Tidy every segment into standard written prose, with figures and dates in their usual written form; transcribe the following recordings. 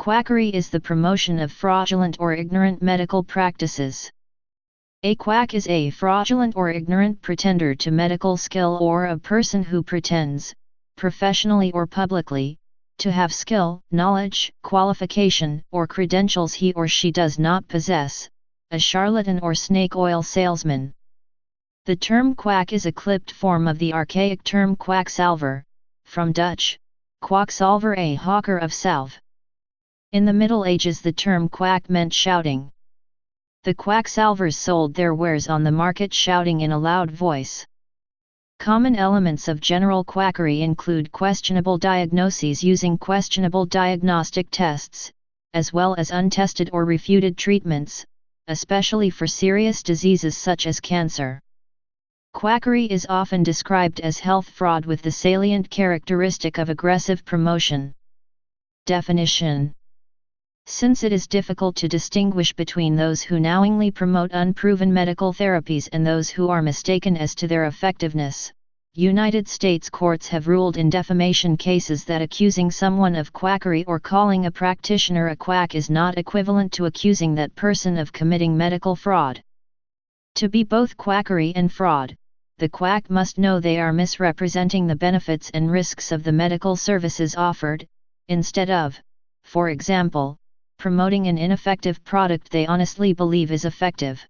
Quackery is the promotion of fraudulent or ignorant medical practices. A quack is a fraudulent or ignorant pretender to medical skill or a person who pretends, professionally or publicly, to have skill, knowledge, qualification, or credentials he or she does not possess, a charlatan or snake oil salesman. The term quack is a clipped form of the archaic term quacksalver, from Dutch, quacksalver, a hawker of salve. In the Middle Ages the term quack meant shouting. The quacksalvers sold their wares on the market shouting in a loud voice. Common elements of general quackery include questionable diagnoses using questionable diagnostic tests, as well as untested or refuted treatments, especially for serious diseases such as cancer. Quackery is often described as health fraud with the salient characteristic of aggressive promotion. Definition: since it is difficult to distinguish between those who knowingly promote unproven medical therapies and those who are mistaken as to their effectiveness, United States courts have ruled in defamation cases that accusing someone of quackery or calling a practitioner a quack is not equivalent to accusing that person of committing medical fraud. To be both quackery and fraud, the quack must know they are misrepresenting the benefits and risks of the medical services offered, instead of, for example, promoting an ineffective product they honestly believe is effective.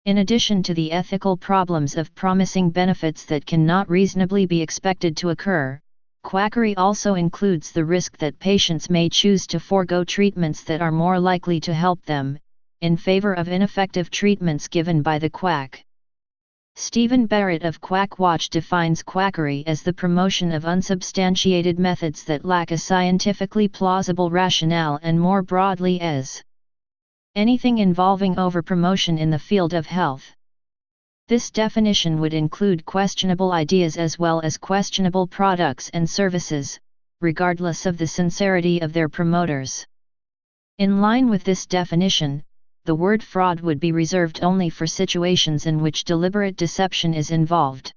In addition to the ethical problems of promising benefits that cannot reasonably be expected to occur, quackery also includes the risk that patients may choose to forego treatments that are more likely to help them, in favor of ineffective treatments given by the quack. Stephen Barrett of Quack Watch defines quackery as the promotion of unsubstantiated methods that lack a scientifically plausible rationale, and more broadly as anything involving overpromotion in the field of health. This definition would include questionable ideas as well as questionable products and services, regardless of the sincerity of their promoters. In line with this definition, the word fraud would be reserved only for situations in which deliberate deception is involved.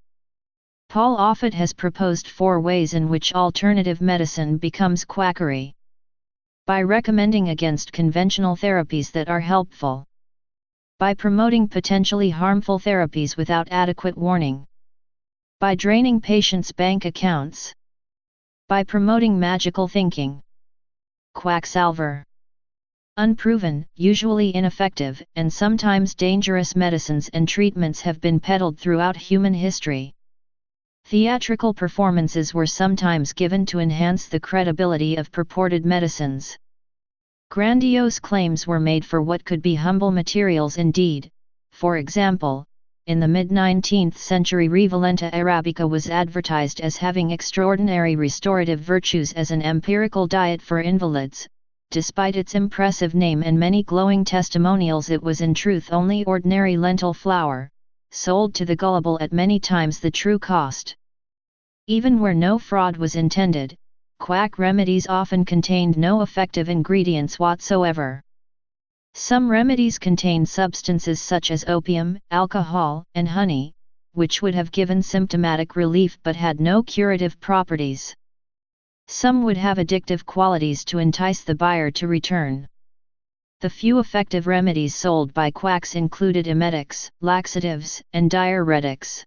Paul Offit has proposed 4 ways in which alternative medicine becomes quackery. By recommending against conventional therapies that are helpful. By promoting potentially harmful therapies without adequate warning. By draining patients' bank accounts. By promoting magical thinking. Quacksalver. Unproven, usually ineffective, and sometimes dangerous medicines and treatments have been peddled throughout human history. Theatrical performances were sometimes given to enhance the credibility of purported medicines. Grandiose claims were made for what could be humble materials indeed. For example, in the mid-19th century Revalenta arabica was advertised as having extraordinary restorative virtues as an empirical diet for invalids. Despite its impressive name and many glowing testimonials, it was in truth only ordinary lentil flour, sold to the gullible at many times the true cost. Even where no fraud was intended, quack remedies often contained no effective ingredients whatsoever. Some remedies contained substances such as opium, alcohol, and honey, which would have given symptomatic relief but had no curative properties. Some would have addictive qualities to entice the buyer to return. The few effective remedies sold by quacks included emetics, laxatives, and diuretics.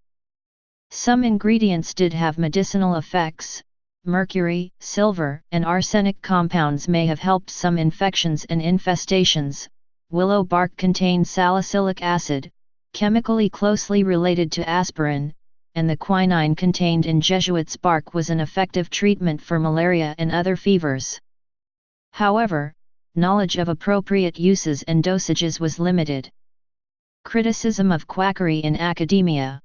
Some ingredients did have medicinal effects. Mercury, silver, and arsenic compounds may have helped some infections and infestations. Willow bark contained salicylic acid, chemically closely related to aspirin, and the quinine contained in Jesuit's bark was an effective treatment for malaria and other fevers. However, knowledge of appropriate uses and dosages was limited. Criticism of quackery in academia.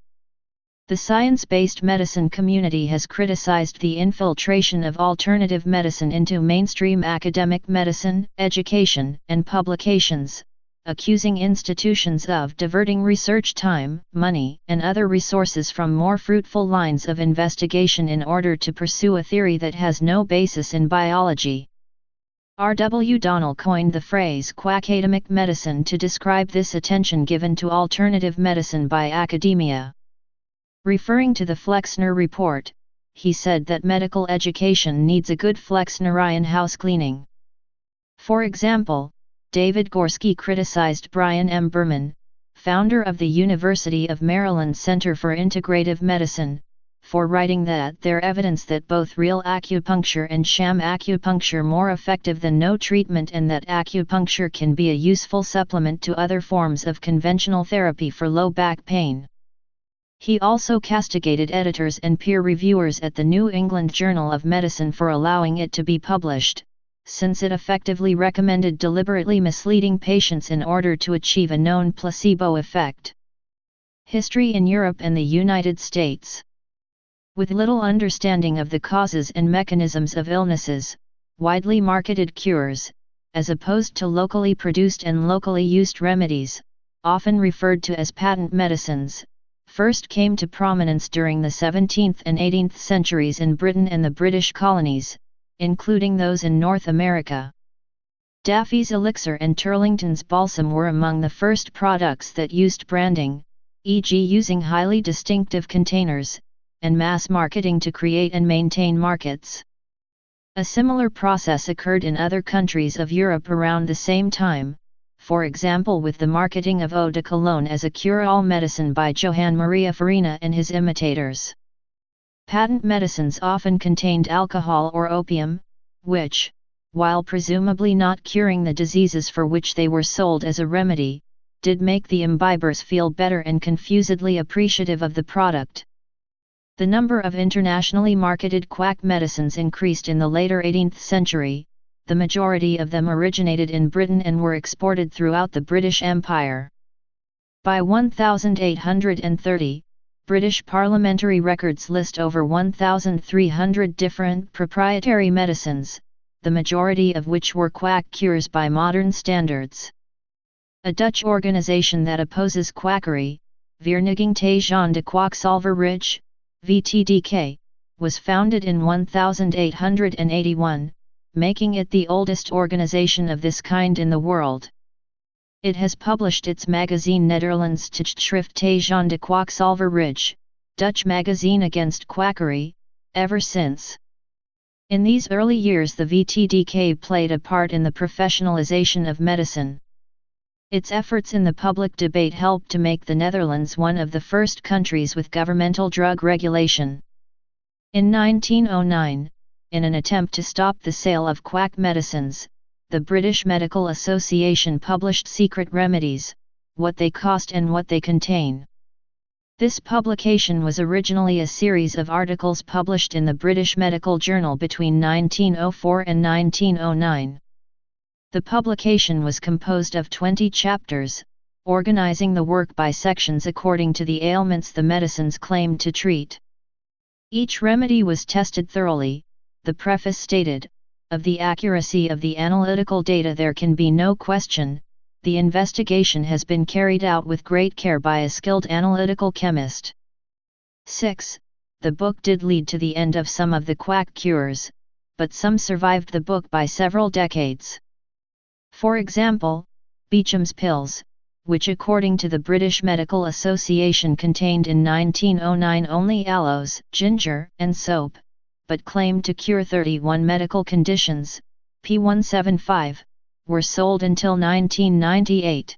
The science-based medicine community has criticized the infiltration of alternative medicine into mainstream academic medicine, education, and publications, accusing institutions of diverting research time, money, and other resources from more fruitful lines of investigation in order to pursue a theory that has no basis in biology. R. W. Donnell coined the phrase quackademic medicine to describe this attention given to alternative medicine by academia. Referring to the Flexner report, he said that medical education needs a good Flexnerian house cleaning. For example, David Gorski criticized Brian M. Berman, founder of the University of Maryland Center for Integrative Medicine, for writing that there evidence that both real acupuncture and sham acupuncture more effective than no treatment, and that acupuncture can be a useful supplement to other forms of conventional therapy for low back pain. He also castigated editors and peer reviewers at the New England Journal of Medicine for allowing it to be published, since it effectively recommended deliberately misleading patients in order to achieve a known placebo effect. History in Europe and the United States. With little understanding of the causes and mechanisms of illnesses, widely marketed cures, as opposed to locally produced and locally used remedies, often referred to as patent medicines, first came to prominence during the 17th and 18th centuries in Britain and the British colonies, including those in North America. Daffy's elixir and Turlington's balsam were among the first products that used branding, e.g. using highly distinctive containers, and mass marketing to create and maintain markets. A similar process occurred in other countries of Europe around the same time, for example with the marketing of eau de cologne as a cure-all medicine by Johann Maria Farina and his imitators. Patent medicines often contained alcohol or opium, which, while presumably not curing the diseases for which they were sold as a remedy, did make the imbibers feel better and confusedly appreciative of the product. The number of internationally marketed quack medicines increased in the later 18th century. The majority of them originated in Britain and were exported throughout the British Empire. By 1830, British parliamentary records list over 1,300 different proprietary medicines, the majority of which were quack cures by modern standards. A Dutch organization that opposes quackery, Vereniging tegen de Quacksalverij, VTDK, was founded in 1881, making it the oldest organization of this kind in the world. It has published its magazine Nederlands Tijdschrift tegen de Quacksalverij, Dutch magazine against quackery, ever since. In these early years the VTDK played a part in the professionalization of medicine. Its efforts in the public debate helped to make the Netherlands one of the first countries with governmental drug regulation. In 1909, in an attempt to stop the sale of quack medicines, the British Medical Association published Secret Remedies, What They Cost and What They Contain. This publication was originally a series of articles published in the British Medical Journal between 1904 and 1909. The publication was composed of 20 chapters, organizing the work by sections according to the ailments the medicines claimed to treat. Each remedy was tested thoroughly. The preface stated, "Of the accuracy of the analytical data there can be no question, the investigation has been carried out with great care by a skilled analytical chemist." 6. The book did lead to the end of some of the quack cures, but some survived the book by several decades. For example, Beecham's pills, which according to the British Medical Association contained in 1909 only aloes, ginger, and soap, but claimed to cure 31 medical conditions, P175, were sold until 1998.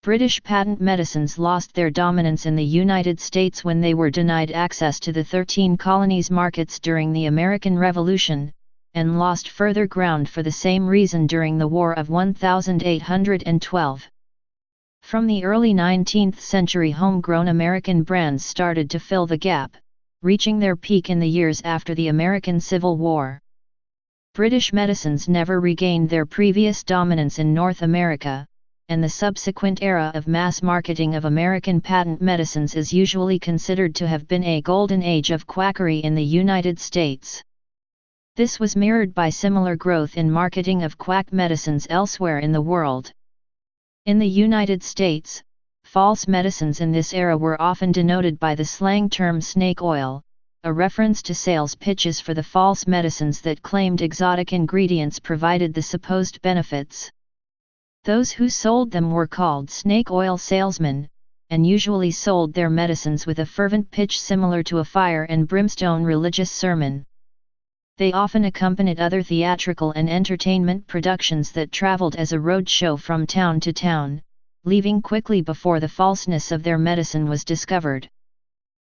British patent medicines lost their dominance in the United States when they were denied access to the 13 colonies' markets during the American Revolution, and lost further ground for the same reason during the War of 1812. From the early 19th century, homegrown American brands started to fill the gap, reaching their peak in the years after the American Civil War. British medicines never regained their previous dominance in North America, and the subsequent era of mass marketing of American patent medicines is usually considered to have been a golden age of quackery in the United States. This was mirrored by similar growth in marketing of quack medicines elsewhere in the world. In the United States, false medicines in this era were often denoted by the slang term snake oil, a reference to sales pitches for the false medicines that claimed exotic ingredients provided the supposed benefits. Those who sold them were called snake oil salesmen, and usually sold their medicines with a fervent pitch similar to a fire and brimstone religious sermon. They often accompanied other theatrical and entertainment productions that traveled as a road show from town to town, leaving quickly before the falseness of their medicine was discovered.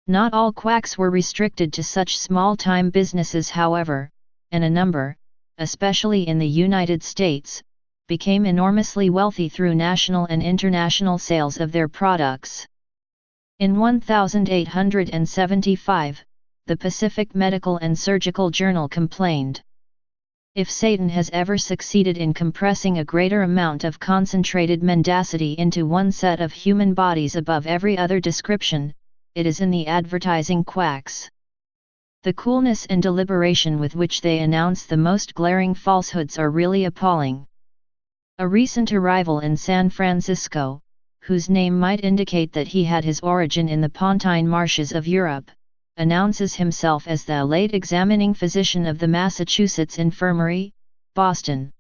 Not all quacks were restricted to such small-time businesses, however, and a number, especially in the United States, became enormously wealthy through national and international sales of their products. In 1875, the Pacific Medical and Surgical Journal complained, "If Satan has ever succeeded in compressing a greater amount of concentrated mendacity into one set of human bodies above every other description, it is in the advertising quacks. The coolness and deliberation with which they announce the most glaring falsehoods are really appalling." A recent arrival in San Francisco, whose name might indicate that he had his origin in the Pontine marshes of Europe, announces himself as the late examining physician of the Massachusetts Infirmary, Boston.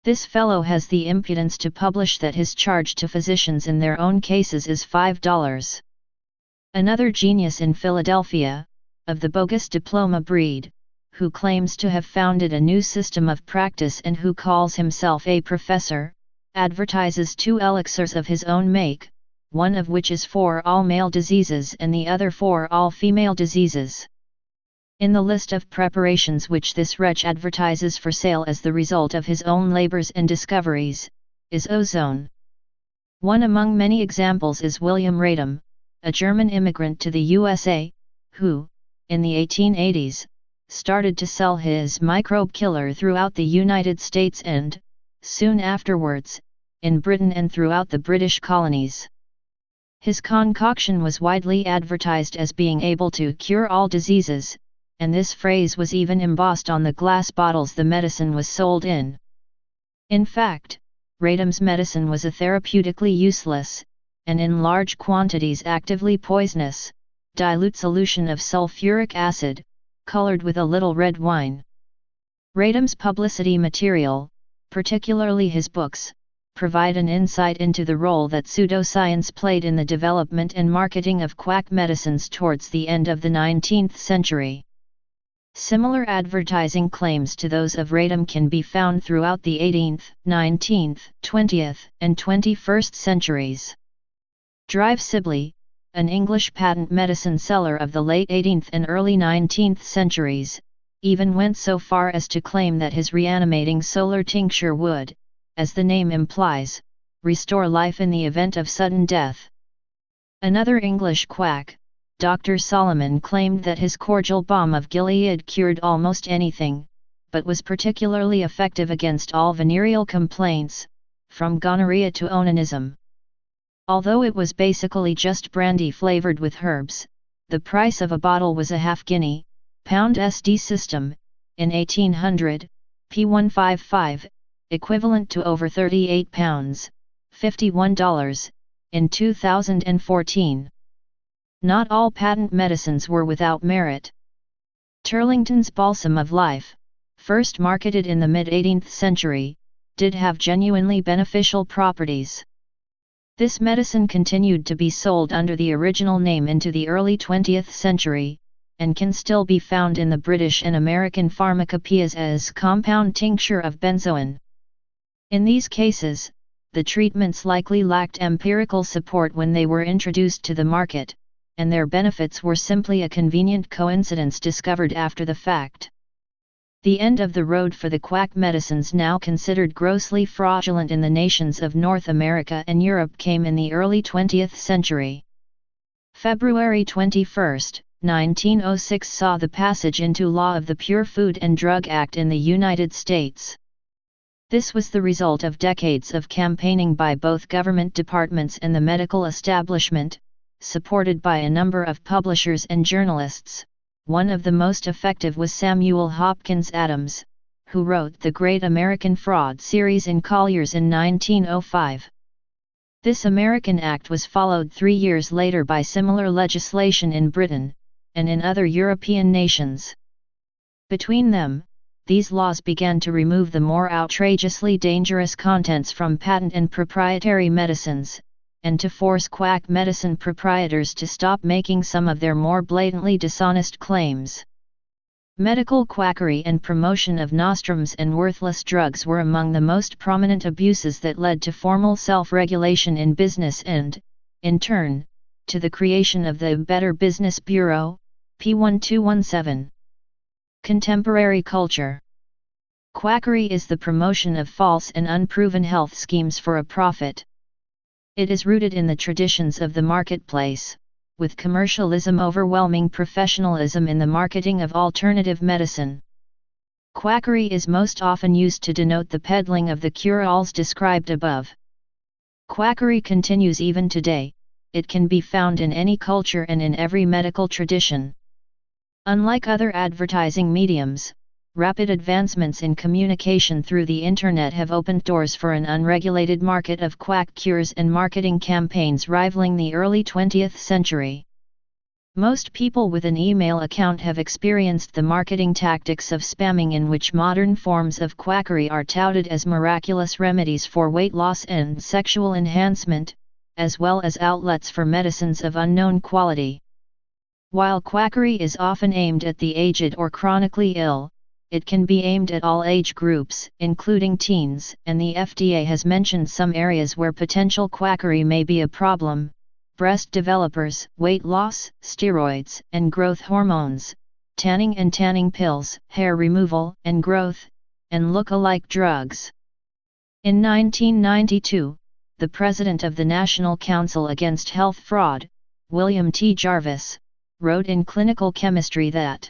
This fellow has the impudence to publish that his charge to physicians in their own cases is $5. Another genius in Philadelphia, of the bogus diploma breed, who claims to have founded a new system of practice and who calls himself a professor, advertises 2 elixirs of his own make, one of which is for all male diseases and the other for all female diseases. In the list of preparations which this wretch advertises for sale as the result of his own labors and discoveries, is ozone. One among many examples is William Radom, a German immigrant to the USA, who, in the 1880s, started to sell his microbe killer throughout the United States and, soon afterwards, in Britain and throughout the British colonies. His concoction was widely advertised as being able to cure all diseases, and this phrase was even embossed on the glass bottles the medicine was sold in. In fact, Radom's medicine was a therapeutically useless, and in large quantities actively poisonous, dilute solution of sulfuric acid, colored with a little red wine. Radom's publicity material, particularly his books, provide an insight into the role that pseudoscience played in the development and marketing of quack medicines towards the end of the 19th century. Similar advertising claims to those of Radom can be found throughout the 18th, 19th, 20th, and 21st centuries. Drive Sibley, an English patent medicine seller of the late 18th and early 19th centuries, even went so far as to claim that his reanimating solar tincture would, as the name implies, restore life in the event of sudden death. Another English quack, Dr. Solomon, claimed that his cordial balm of Gilead cured almost anything, but was particularly effective against all venereal complaints, from gonorrhea to onanism. Although it was basically just brandy flavored with herbs, the price of a bottle was a half-guinea, pound SD system, in 1800, P155, equivalent to over £38, $51, in 2014. Not all patent medicines were without merit. Turlington's Balsam of Life, first marketed in the mid-18th century, did have genuinely beneficial properties. This medicine continued to be sold under the original name into the early 20th century, and can still be found in the British and American pharmacopoeias as compound tincture of benzoin. In these cases, the treatments likely lacked empirical support when they were introduced to the market, and their benefits were simply a convenient coincidence discovered after the fact. The end of the road for the quack medicines now considered grossly fraudulent in the nations of North America and Europe came in the early 20th century. February 21, 1906 saw the passage into law of the Pure Food and Drug Act in the United States. This was the result of decades of campaigning by both government departments and the medical establishment, supported by a number of publishers and journalists. One of the most effective was Samuel Hopkins Adams, who wrote the Great American Fraud series in Collier's in 1905. This American Act was followed 3 years later by similar legislation in Britain, and in other European nations. Between them, these laws began to remove the more outrageously dangerous contents from patent and proprietary medicines, and to force quack medicine proprietors to stop making some of their more blatantly dishonest claims. Medical quackery and promotion of nostrums and worthless drugs were among the most prominent abuses that led to formal self-regulation in business and, in turn, to the creation of the Better Business Bureau, P1217. Contemporary culture. Quackery is the promotion of false and unproven health schemes for a profit. It is rooted in the traditions of the marketplace, with commercialism overwhelming professionalism in the marketing of alternative medicine. Quackery is most often used to denote the peddling of the cure-alls described above. Quackery continues even today. It can be found in any culture and in every medical tradition. Unlike other advertising mediums, rapid advancements in communication through the Internet have opened doors for an unregulated market of quack cures and marketing campaigns rivaling the early 20th century. Most people with an email account have experienced the marketing tactics of spamming, in which modern forms of quackery are touted as miraculous remedies for weight loss and sexual enhancement, as well as outlets for medicines of unknown quality. While quackery is often aimed at the aged or chronically ill, it can be aimed at all age groups, including teens, and the FDA has mentioned some areas where potential quackery may be a problem: breast developers, weight loss, steroids and growth hormones, tanning and tanning pills, hair removal and growth, and look-alike drugs. In 1992, the president of the National Council Against Health Fraud, William T. Jarvis, wrote in Clinical Chemistry that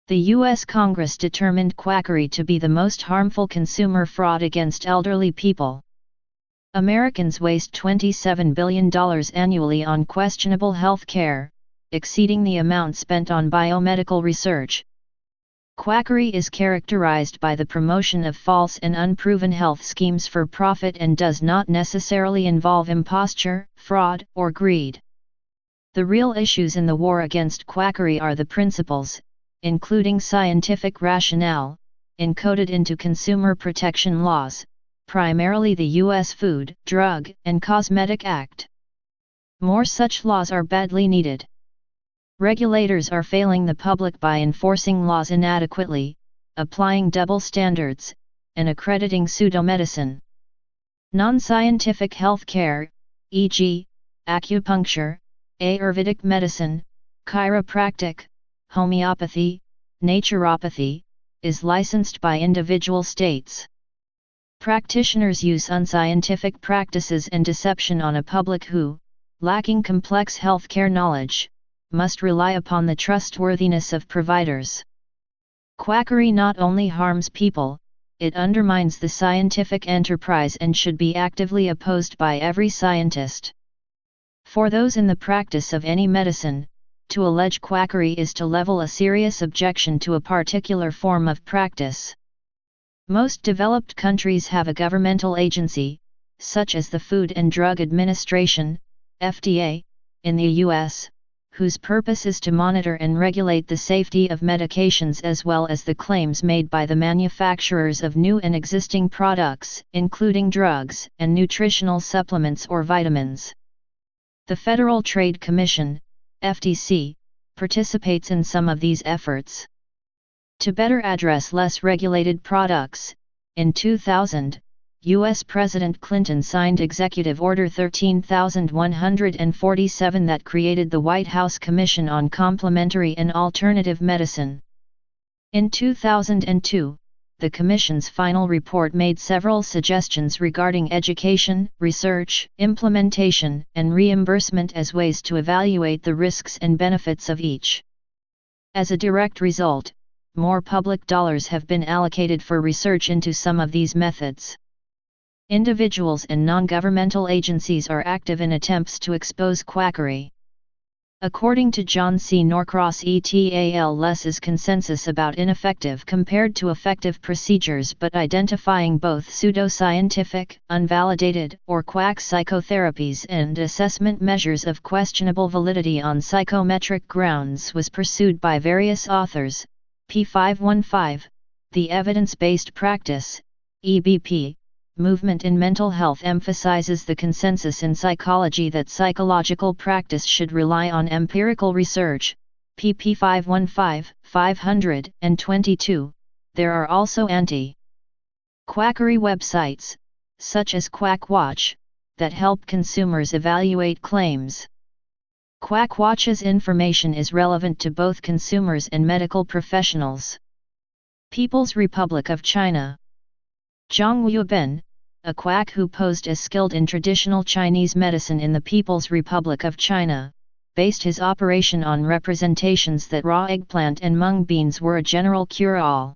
the U.S. Congress determined quackery to be the most harmful consumer fraud against elderly people. Americans waste $27 billion annually on questionable health care, exceeding the amount spent on biomedical research. Quackery is characterized by the promotion of false and unproven health schemes for profit and does not necessarily involve imposture, fraud, or greed. The real issues in the war against quackery are the principles, including scientific rationale, encoded into consumer protection laws, primarily the U.S. Food, Drug, and Cosmetic Act. More such laws are badly needed. Regulators are failing the public by enforcing laws inadequately, applying double standards, and accrediting pseudomedicine. Non-scientific healthcare, e.g., acupuncture, Ayurvedic medicine, chiropractic, homeopathy, naturopathy, is licensed by individual states. Practitioners use unscientific practices and deception on a public who, lacking complex healthcare knowledge, must rely upon the trustworthiness of providers. Quackery not only harms people, it undermines the scientific enterprise and should be actively opposed by every scientist. For those in the practice of any medicine, to allege quackery is to level a serious objection to a particular form of practice. Most developed countries have a governmental agency, such as the Food and Drug Administration, FDA, in the U.S., whose purpose is to monitor and regulate the safety of medications as well as the claims made by the manufacturers of new and existing products, including drugs and nutritional supplements or vitamins. The Federal Trade Commission, FTC, participates in some of these efforts. To better address less regulated products, in 2000, U.S. President Clinton signed Executive Order 13147 that created the White House Commission on Complementary and Alternative Medicine. In 2002, the Commission's final report made several suggestions regarding education, research, implementation, and reimbursement as ways to evaluate the risks and benefits of each. As a direct result, more public dollars have been allocated for research into some of these methods. Individuals and non-governmental agencies are active in attempts to expose quackery. According to John C. Norcross et al. Less's consensus about ineffective compared to effective procedures but identifying both pseudoscientific, unvalidated, or quack psychotherapies and assessment measures of questionable validity on psychometric grounds was pursued by various authors. P515, The Evidence-Based Practice, EBP, Movement in Mental Health emphasizes the consensus in psychology that psychological practice should rely on empirical research, pp. 515-522, there are also anti-quackery websites, such as QuackWatch, that help consumers evaluate claims. QuackWatch's information is relevant to both consumers and medical professionals. People's Republic of China. Zhang Yueben, a quack who posed as skilled in traditional Chinese medicine in the People's Republic of China, based his operation on representations that raw eggplant and mung beans were a general cure-all.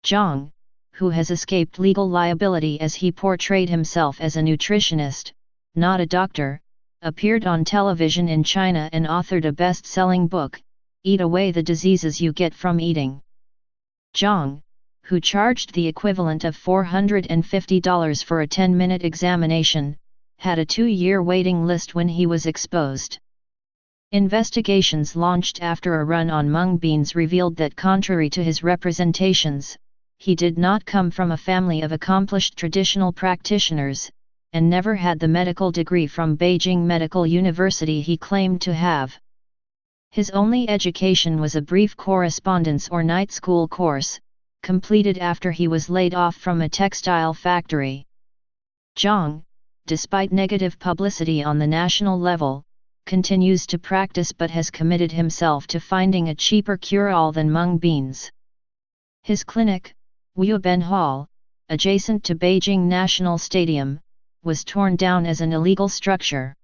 Zhang, who has escaped legal liability as he portrayed himself as a nutritionist, not a doctor, appeared on television in China and authored a best-selling book, Eat Away the Diseases You Get from Eating. Zhang, who charged the equivalent of $450 for a 10-minute examination, had a 2-year waiting list when he was exposed. Investigations launched after a run on mung beans revealed that contrary to his representations, he did not come from a family of accomplished traditional practitioners, and never had the medical degree from Beijing Medical University he claimed to have. His only education was a brief correspondence or night school course, completed after he was laid off from a textile factory. Zhang, despite negative publicity on the national level, continues to practice but has committed himself to finding a cheaper cure-all than mung beans. His clinic, Yueben Hall, adjacent to Beijing National Stadium, was torn down as an illegal structure.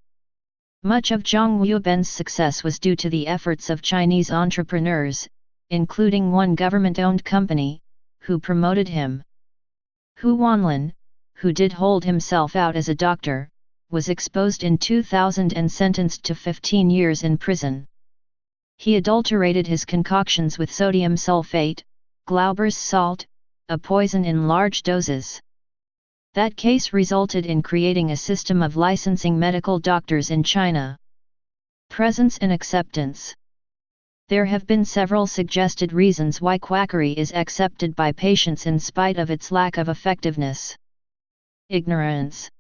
Much of Zhang Yueben's success was due to the efforts of Chinese entrepreneurs, including one government-owned company, who promoted him. Hu Wanlin, who did hold himself out as a doctor, was exposed in 2000 and sentenced to 15 years in prison. He adulterated his concoctions with sodium sulfate, Glauber's salt, a poison in large doses. That case resulted in creating a system of licensing medical doctors in China. Presence and acceptance. There have been several suggested reasons why quackery is accepted by patients in spite of its lack of effectiveness. Ignorance.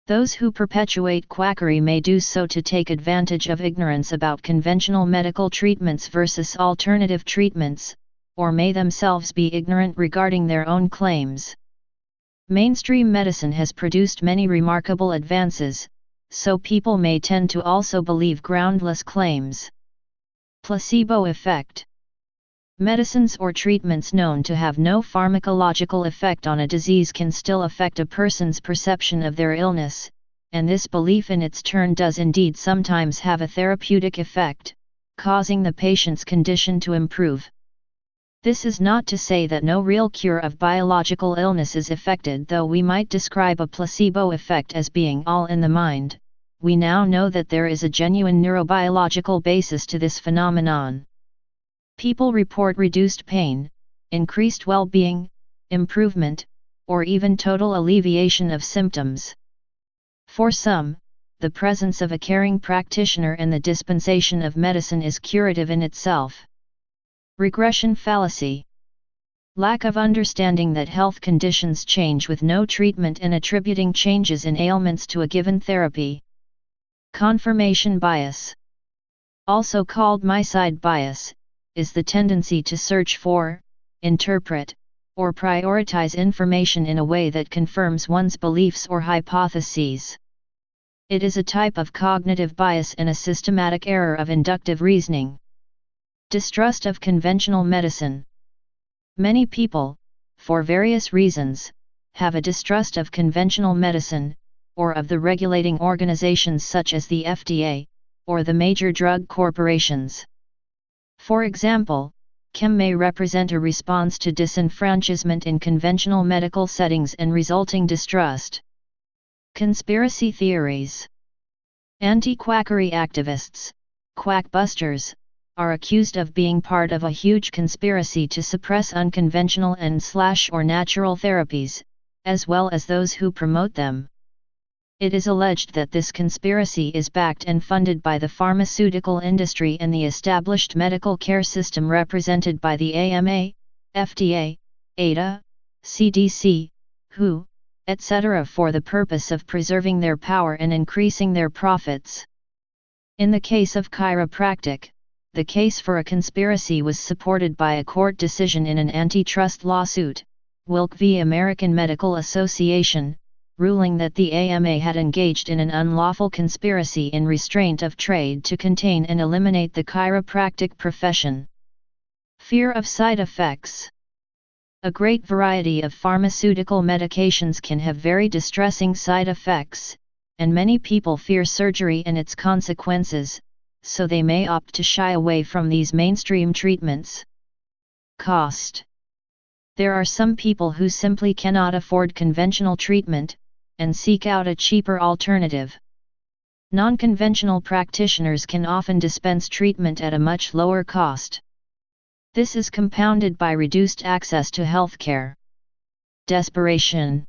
Those who perpetuate quackery may do so to take advantage of ignorance about conventional medical treatments versus alternative treatments, or may themselves be ignorant regarding their own claims. Mainstream medicine has produced many remarkable advances, so people may tend to also believe groundless claims. Placebo effect. Medicines or treatments known to have no pharmacological effect on a disease can still affect a person's perception of their illness, and this belief in its turn does indeed sometimes have a therapeutic effect, causing the patient's condition to improve. This is not to say that no real cure of biological illness is effected, though we might describe a placebo effect as being all in the mind. We now know that there is a genuine neurobiological basis to this phenomenon. People report reduced pain, increased well-being, improvement, or even total alleviation of symptoms. For some, the presence of a caring practitioner and the dispensation of medicine is curative in itself. Regression fallacy. Lack of understanding that health conditions change with no treatment and attributing changes in ailments to a given therapy. Confirmation bias. Also called my-side bias, is the tendency to search for, interpret, or prioritize information in a way that confirms one's beliefs or hypotheses. It is a type of cognitive bias and a systematic error of inductive reasoning. Distrust of conventional medicine. Many people, for various reasons, have a distrust of conventional medicine, or of the regulating organizations such as the FDA, or the major drug corporations. For example, chem may represent a response to disenfranchisement in conventional medical settings and resulting distrust. Conspiracy theories. Anti-quackery activists, quackbusters, are accused of being part of a huge conspiracy to suppress unconventional and/or natural therapies, as well as those who promote them. It is alleged that this conspiracy is backed and funded by the pharmaceutical industry and the established medical care system represented by the AMA, FDA, ADA, CDC, WHO, etc. for the purpose of preserving their power and increasing their profits. In the case of chiropractic, the case for a conspiracy was supported by a court decision in an antitrust lawsuit, Wilk v. American Medical Association, ruling that the AMA had engaged in an unlawful conspiracy in restraint of trade to contain and eliminate the chiropractic profession. Fear of side effects. A great variety of pharmaceutical medications can have very distressing side effects, and many people fear surgery and its consequences, so they may opt to shy away from these mainstream treatments. Cost. There are some people who simply cannot afford conventional treatment, and seek out a cheaper alternative. Non-conventional practitioners can often dispense treatment at a much lower cost. This is compounded by reduced access to healthcare. Desperation.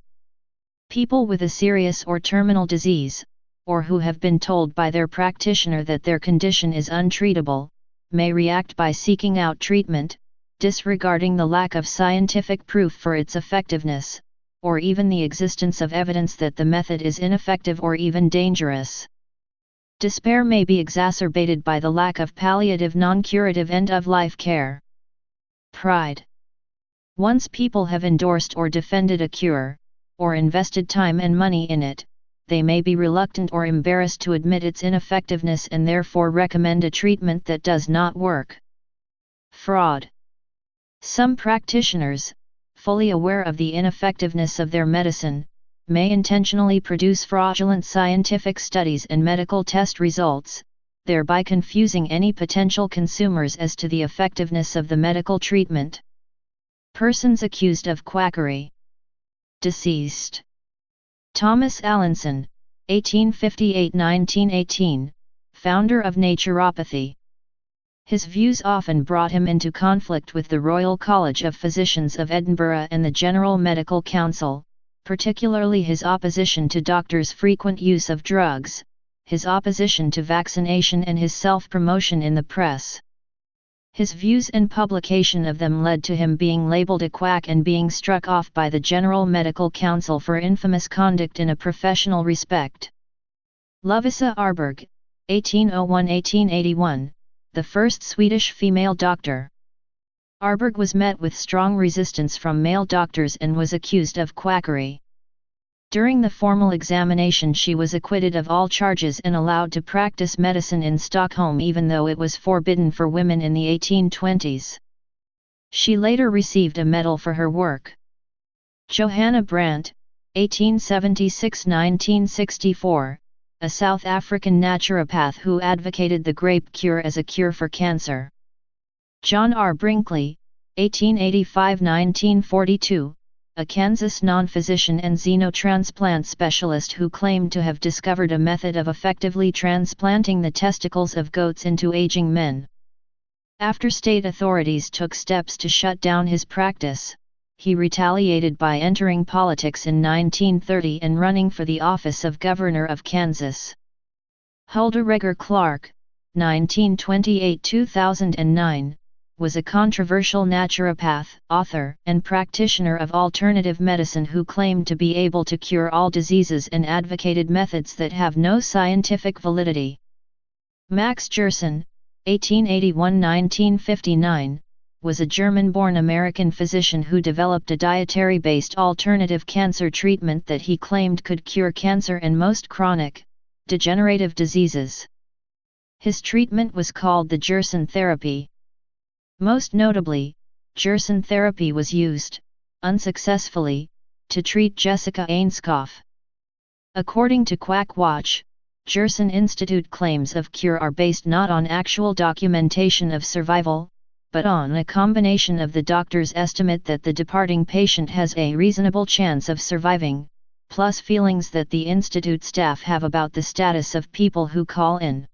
People with a serious or terminal disease, or who have been told by their practitioner that their condition is untreatable, may react by seeking out treatment, disregarding the lack of scientific proof for its effectiveness, or even the existence of evidence that the method is ineffective or even dangerous. Despair may be exacerbated by the lack of palliative non-curative end-of-life care. Pride. Once people have endorsed or defended a cure, or invested time and money in it, they may be reluctant or embarrassed to admit its ineffectiveness and therefore recommend a treatment that does not work. Fraud. Some practitioners, fully aware of the ineffectiveness of their medicine, may intentionally produce fraudulent scientific studies and medical test results, thereby confusing any potential consumers as to the effectiveness of the medical treatment. Persons accused of quackery. Deceased. Thomas Allinson, 1858–1918, founder of naturopathy. His views often brought him into conflict with the Royal College of Physicians of Edinburgh and the General Medical Council, particularly his opposition to doctors' frequent use of drugs, his opposition to vaccination and his self-promotion in the press. His views and publication of them led to him being labeled a quack and being struck off by the General Medical Council for infamous conduct in a professional respect. Lovisa Arberg, 1801–1881, the first Swedish female doctor. Arberg was met with strong resistance from male doctors and was accused of quackery. During the formal examination she was acquitted of all charges and allowed to practice medicine in Stockholm even though it was forbidden for women in the 1820s. She later received a medal for her work. Johanna Brandt, 1876–1964, a South African naturopath who advocated the grape cure as a cure for cancer. John R. Brinkley, 1885–1942, a Kansas non-physician and xenotransplant specialist who claimed to have discovered a method of effectively transplanting the testicles of goats into aging men. After state authorities took steps to shut down his practice, he retaliated by entering politics in 1930 and running for the office of governor of Kansas. Hulda Reger Clark, 1928–2009, was a controversial naturopath, author, and practitioner of alternative medicine who claimed to be able to cure all diseases and advocated methods that have no scientific validity. Max Gerson, 1881–1959, was a German-born American physician who developed a dietary-based alternative cancer treatment that he claimed could cure cancer and most chronic, degenerative diseases. His treatment was called the Gerson therapy. Most notably, Gerson therapy was used, unsuccessfully, to treat Jessica Ainscough. According to Quack Watch, Gerson Institute claims of cure are based not on actual documentation of survival, but on a combination of the doctor's estimate that the departing patient has a reasonable chance of surviving, plus feelings that the Institute staff have about the status of people who call in.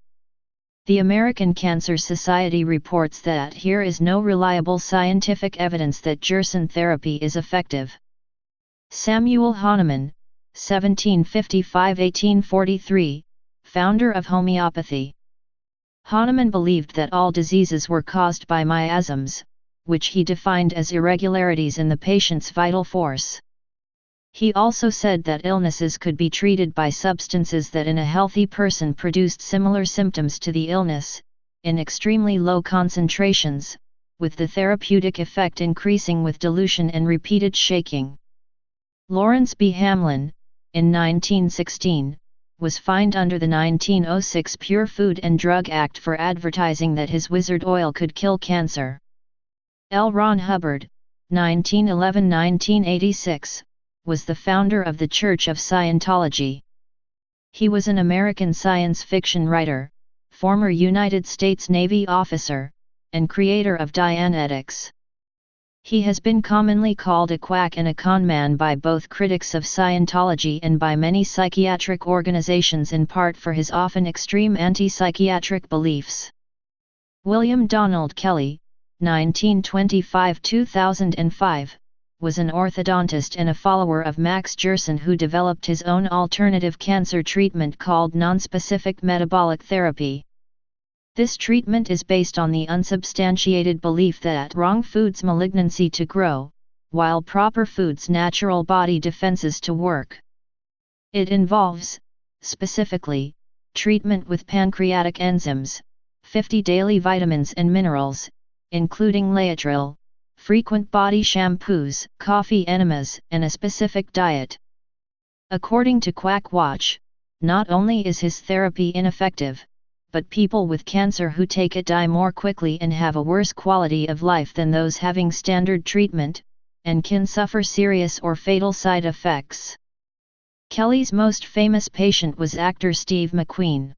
The American Cancer Society reports that here is no reliable scientific evidence that Gerson therapy is effective. Samuel Hahnemann, 1755–1843, founder of homeopathy. Hahnemann believed that all diseases were caused by miasms, which he defined as irregularities in the patient's vital force. He also said that illnesses could be treated by substances that in a healthy person produced similar symptoms to the illness, in extremely low concentrations, with the therapeutic effect increasing with dilution and repeated shaking. Lawrence B. Hamlin, in 1916, was fined under the 1906 Pure Food and Drug Act for advertising that his wizard oil could kill cancer. L. Ron Hubbard, 1911–1986, was the founder of the Church of Scientology. He was an American science fiction writer, former United States Navy officer, and creator of Dianetics. He has been commonly called a quack and a conman by both critics of Scientology and by many psychiatric organizations, in part for his often extreme anti-psychiatric beliefs. William Donald Kelly, 1925–2005, was an orthodontist and a follower of Max Gerson, who developed his own alternative cancer treatment called nonspecific metabolic therapy. This treatment is based on the unsubstantiated belief that wrong foods malignancy to grow, while proper foods natural body defenses to work. It involves, specifically, treatment with pancreatic enzymes, 50 daily vitamins and minerals, including Laetrile, frequent body shampoos, coffee enemas, and a specific diet. According to Quack Watch, not only is his therapy ineffective, but people with cancer who take it die more quickly and have a worse quality of life than those having standard treatment, and can suffer serious or fatal side effects. Kelly's most famous patient was actor Steve McQueen.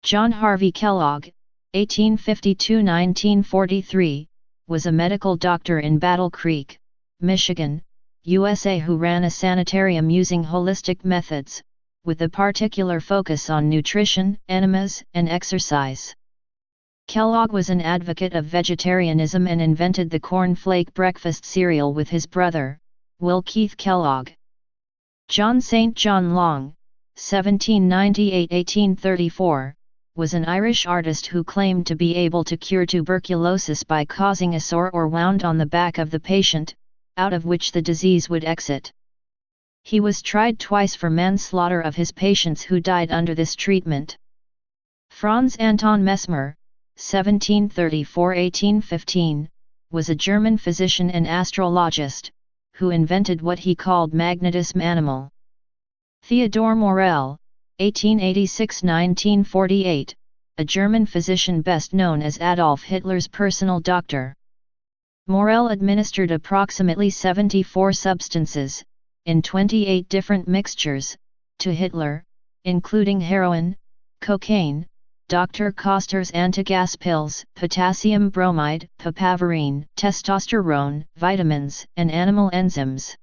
John Harvey Kellogg, 1852–1943, was a medical doctor in Battle Creek, Michigan, USA, who ran a sanitarium using holistic methods, with a particular focus on nutrition, enemas, and exercise. Kellogg was an advocate of vegetarianism and invented the cornflake breakfast cereal with his brother, Will Keith Kellogg. John St. John Long, 1798–1834, was an Irish artist who claimed to be able to cure tuberculosis by causing a sore or wound on the back of the patient, out of which the disease would exit. He was tried twice for manslaughter of his patients who died under this treatment. Franz Anton Mesmer, 1734–1815, was a German physician and astrologist, who invented what he called magnetism animal. Theodor Morell, 1886–1948, a German physician best known as Adolf Hitler's personal doctor. Morell administered approximately 74 substances, in 28 different mixtures, to Hitler, including heroin, cocaine, Dr. Koster's anti-gas pills, potassium bromide, papaverine, testosterone, vitamins, and animal enzymes.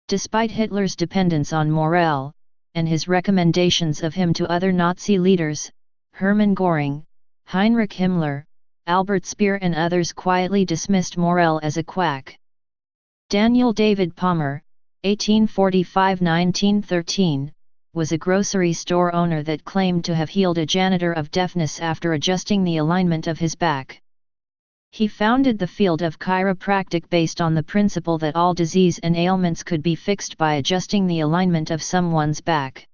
Despite Hitler's dependence on Morell, and his recommendations of him to other Nazi leaders, Hermann Göring, Heinrich Himmler, Albert Speer and others quietly dismissed Morell as a quack. Daniel David Palmer, 1845–1913, was a grocery store owner that claimed to have healed a janitor of deafness after adjusting the alignment of his back. He founded the field of chiropractic based on the principle that all disease and ailments could be fixed by adjusting the alignment of someone's back.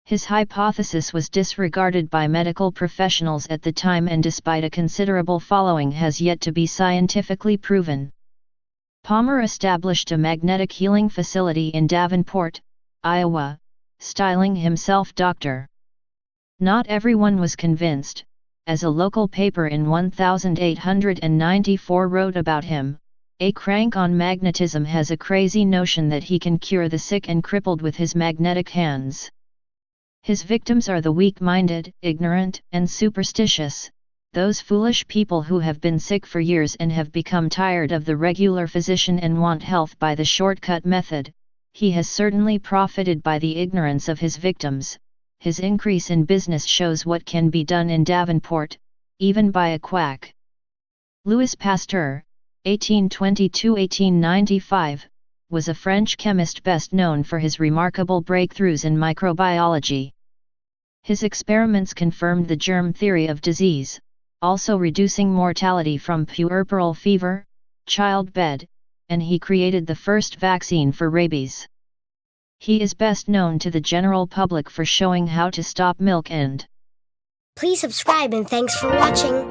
His hypothesis was disregarded by medical professionals at the time, and despite a considerable following has yet to be scientifically proven. Palmer established a magnetic healing facility in Davenport, Iowa, styling himself Dr. Not everyone was convinced, as a local paper in 1894 wrote about him. A crank on magnetism has a crazy notion that he can cure the sick and crippled with his magnetic hands. His victims are the weak-minded, ignorant, and superstitious, those foolish people who have been sick for years and have become tired of the regular physician and want health by the shortcut method. He has certainly profited by the ignorance of his victims. His increase in business shows what can be done in Davenport, even by a quack. Louis Pasteur, 1822–1895, was a French chemist best known for his remarkable breakthroughs in microbiology. His experiments confirmed the germ theory of disease, also reducing mortality from puerperal fever, childbed, and he created the first vaccine for rabies. He is best known to the general public for showing how to stop milk and Please subscribe and thanks for watching.